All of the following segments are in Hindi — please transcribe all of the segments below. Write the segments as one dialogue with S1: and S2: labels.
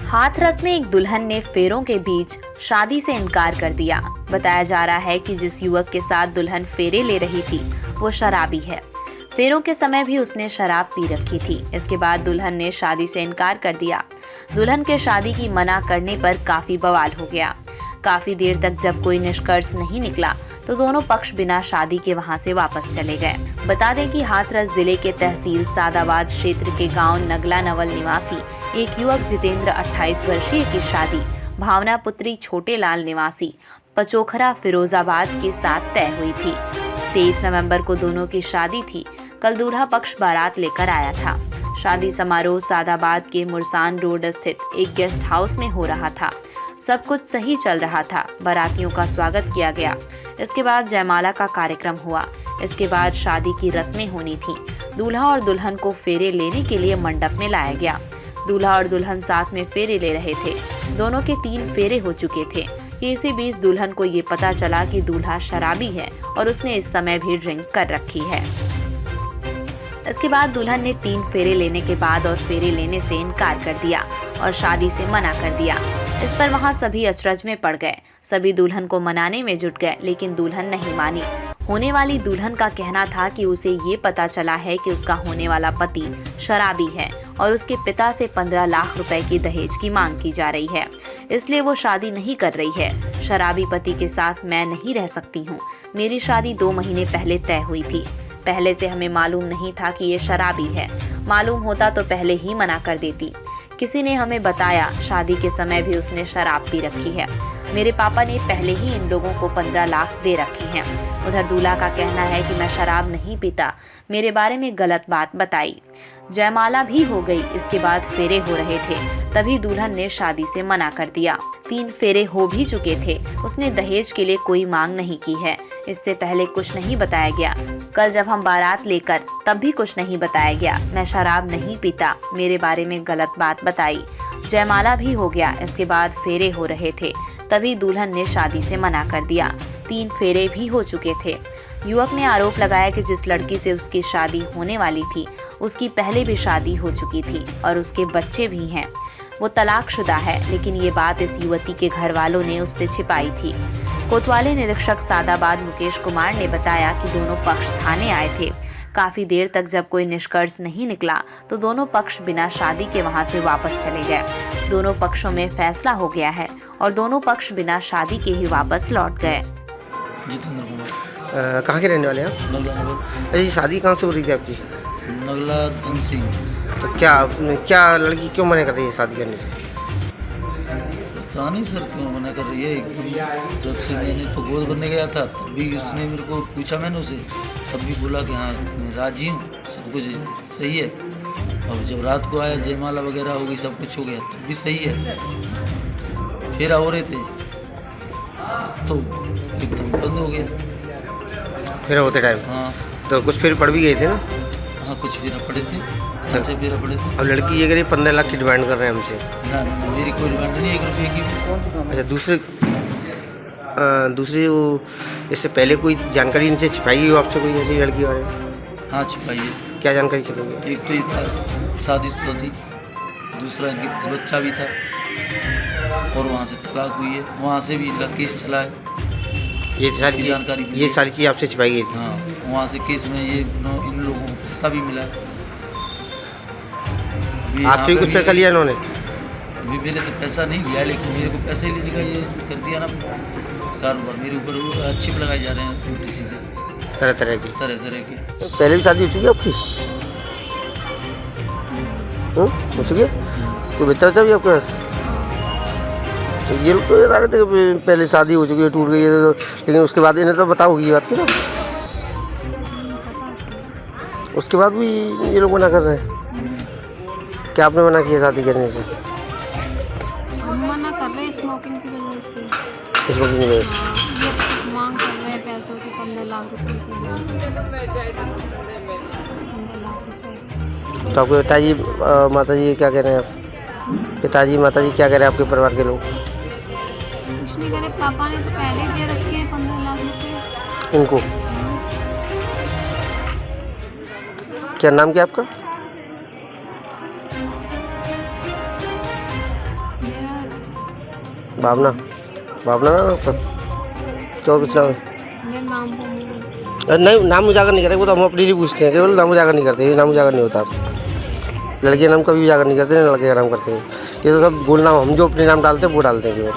S1: हाथरस में एक दुल्हन ने फेरों के बीच शादी से इनकार कर दिया। बताया जा रहा है कि जिस युवक के साथ दुल्हन फेरे ले रही थी वो शराबी है। फेरों के समय भी उसने शराब पी रखी थी। इसके बाद दुल्हन ने शादी से इनकार कर दिया। दुल्हन के शादी की मना करने पर काफी बवाल हो गया। काफी देर तक जब कोई निष्कर्ष नहीं निकला तो दोनों पक्ष बिना शादी के वहां से वापस चले गए। बता दें कि हाथरस जिले के तहसील सादाबाद क्षेत्र के गांव नगला नवल निवासी एक युवक जितेंद्र 28 वर्षीय की शादी भावना पुत्री छोटे लाल निवासी पचोखरा फिरोजाबाद के साथ तय हुई थी। 23 नवंबर को दोनों की शादी थी। कल दूल्हा पक्ष बारात लेकर आया था। शादी समारोह सादाबाद के मुरसान रोड स्थित एक गेस्ट हाउस में हो रहा था। सब कुछ सही चल रहा था। बारातियों का स्वागत किया गया। इसके बाद जयमाला का कार्यक्रम हुआ। इसके बाद शादी की रस्में होनी थी। दूल्हा और दुल्हन को फेरे लेने के लिए मंडप में लाया गया। दूल्हा और दुल्हन साथ में फेरे ले रहे थे। दोनों के 3 फेरे हो चुके थे कि इसी बीच दुल्हन को ये पता चला कि दूल्हा शराबी है और उसने इस समय भी ड्रिंक कर रखी है। इसके बाद दुल्हन ने 3 फेरे लेने के बाद और फेरे लेने से इनकार कर दिया और शादी से मना कर दिया। इस पर वहां सभी अचरज में पड़ गए। सभी दुल्हन को मनाने में जुट गए, लेकिन दुल्हन नहीं मानी। होने वाली दुल्हन का कहना था कि उसे ये पता चला है कि उसका होने वाला पति शराबी है और उसके पिता से 15 लाख रुपए की दहेज की मांग की जा रही है, इसलिए वो शादी नहीं कर रही है। शराबी पति के साथ मैं नहीं रह सकती हूँ। मेरी शादी 2 महीने पहले तय हुई थी। पहले से हमें मालूम नहीं था कि ये शराबी है। मालूम होता तो पहले ही मना कर देती। किसी ने हमें बताया शादी के समय भी उसने शराब पी रखी है। मेरे पापा ने पहले ही इन लोगों को 15 लाख दे रखी हैं। उधर दूल्हा का कहना है कि मैं शराब नहीं पीता, मेरे बारे में गलत बात बताई। जयमाला भी हो गई। इसके बाद फेरे हो रहे थे, तभी दुल्हन ने शादी से मना कर दिया। 3 फेरे हो भी चुके थे। उसने दहेज के लिए कोई मांग नहीं की है। इससे पहले कुछ नहीं बताया गया। कल जब हम बारात लेकर तब भी कुछ नहीं बताया गया। मैं शराब नहीं पीता, मेरे बारे में गलत बात बताई। जयमाला भी हो गया। इसके बाद फेरे हो रहे थे, तभी दुल्हन ने शादी से मना कर दिया। 3 फेरे भी हो चुके थे। युवक ने आरोप लगाया कि जिस लड़की से उसकी शादी होने वाली थी उसकी पहले भी शादी हो चुकी थी और उसके बच्चे भी हैं। वो तलाकशुदा है, लेकिन ये बात इस युवती के घर वालों ने उससे छिपाई थी। कोतवाली निरीक्षक सादाबाद मुकेश कुमार ने बताया कि दोनों पक्ष थाने आए थे। काफी देर तक जब कोई निष्कर्ष नहीं निकला तो दोनों पक्ष बिना शादी के वहां से वापस चले गए। दोनों पक्षों में फैसला हो गया है और दोनों पक्ष बिना शादी के ही वापस लौट गए।
S2: कहाँ के रहने वाले हैं आप?
S3: नगला नगर।
S2: अरे शादी कहाँ से हो रही थी आपकी?
S3: नगला धन सिंह।
S2: तो क्या लड़की क्यों मना कर रही है शादी करने से?
S3: पता नहीं सर क्यों मना कर रही है। जब से मैंने तो गोद भरने गया था तभी उसने मेरे को पूछा, मैंने उसे तब भी बोला कि हाँ मैं राजी हूँ, सब कुछ सही है। और जब रात को आया जयमाला वगैरह हो गई, सब कुछ हो गया, तब भी सही है। फेरा हो रहे थे तो एकदम बंद हो गया।
S2: फिर होते टाइम?
S3: हाँ।
S2: तो कुछ फिर पड़ भी गए थे ना?
S3: हाँ, कुछ फेरा पड़े थे, अच्छे फेरा पड़े थे।
S2: अब लड़की ये कह रही 15 लाख की डिमांड कर रहे हैं हमसे।
S3: ना, मेरी कोई डिमांड नहीं, 1 रुपये की।
S2: अच्छा, दूसरी वो इससे पहले कोई जानकारी इनसे छिपाई हो आपसे कोई ऐसी लड़की बारे में?
S3: हाँ, छिपाई है।
S2: क्या जानकारी छिपाई है?
S3: एक तो ये था शादीशुदा थी, दूसरा इनकी बच्चा भी था और वहाँ से तलाक हुई है। वहाँ से भी इनका केस चला है।
S2: ये सारी
S3: जानकारी,
S2: ये सारी चीज़ आपसे छिपाई गई थी?
S3: हाँ, वहाँ से केस में ये इन लोगों को पैसा भी मिला।
S2: आपसे भी कुछ पैसा लिया इन्होंने?
S3: अभी मेरे से पैसा नहीं लिया, लेकिन मेरे को पैसे लेने का ये कर दिया ना कारोबार। मेरे ऊपर अच्छे पे लगाए जा रहे हैं उल्टी सीधे,
S2: तरह तरह की।
S3: तो
S2: पहले भी शादी हो चुकी है आपकी? हो चुकी है? कोई बच्चा भी आपके पास? तो ये लोग तो बता रहे थे कि पहले शादी हो चुकी है, टूट गई है, तो लेकिन उसके बाद इन्हें तो बताओगी ये बात की ना? उसके बाद भी ये लोग मना कर रहे हैं। क्या आपने मना किया शादी करने से?
S4: मना कर रहे हैं स्मोकिंग की वजह से।
S2: स्मोकिंग की वजह से?
S4: ये मांग कर रहे हैं पैसों की, 15 लाख रुपए की। 15 लाख रुपए।
S2: तो आपके पिताजी माताजी क्या कह रहे हैं? पिताजी माताजी क्या कह रहे हैं आपके परिवार के लोग?
S4: कुछ नहीं करे, पापा ने तो पहले दे रखे हैं 15 लाख रुपए
S2: इनको? क्या नाम क्या आपका? भावना भावना ना आपका क्या और कुछ नाम है?
S4: मेरा नाम बोलो।
S2: अरे नहीं, नाम उजागर नहीं करते, वो तो हम अपने लिए पूछते हैं, केवल नाम उजागर नहीं करते, ये नाम उजागर नहीं होता। लड़के का नाम कभी उजागर नहीं करते, ना लड़के का नाम करते हैं। ये तो सब बोलना, हम जो अपने नाम डालते हैं वो डालते हैं केवल।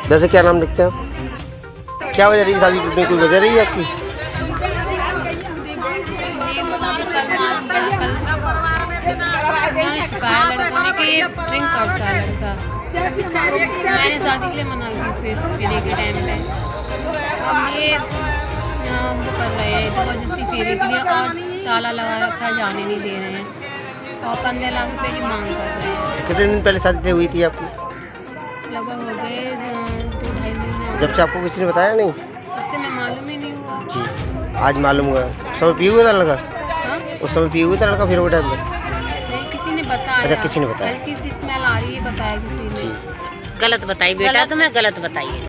S2: वैसे क्या नाम लिखते हैं आप? क्या वजह रही शादी टूटने की, कोई वजह रही है आपकी?
S4: उन्होंने छिपाया लड़कों ने कि ये ड्रिंक करता है लड़का। मैंने शादी के लिए मना की फिर फेरे के टाइम पे। अब ये वो कर रहे हैं जबरदस्ती फेरे के लिए और ताला लगा रखा है, जाने नहीं दे रहे हैं और 15 लाख रुपए की मांग कर रहे हैं।
S2: कितने दिन पहले शादी हुई थी आपकी?
S4: लगभग हो गए 2-2.5 महीने।
S2: जब से आपको किसी ने बताया नहीं?
S4: तब से मैं मालूम ही नहीं हुआ।
S2: जी, आज मालूम हुआ। उस समय पिए हुआ था लड़का?
S4: हाँ?
S2: उस समय पिए हुआ था लड़का फिर वो टाइम पर?
S4: नहीं, किसी ने बताया।
S2: अच्छा, किसी ने बताया।
S4: हल्की सी स्मेल आ रही है, बताया किसी ने।
S2: जी।
S5: गलत बताई बेटा, तुम्हें गलत बताइए।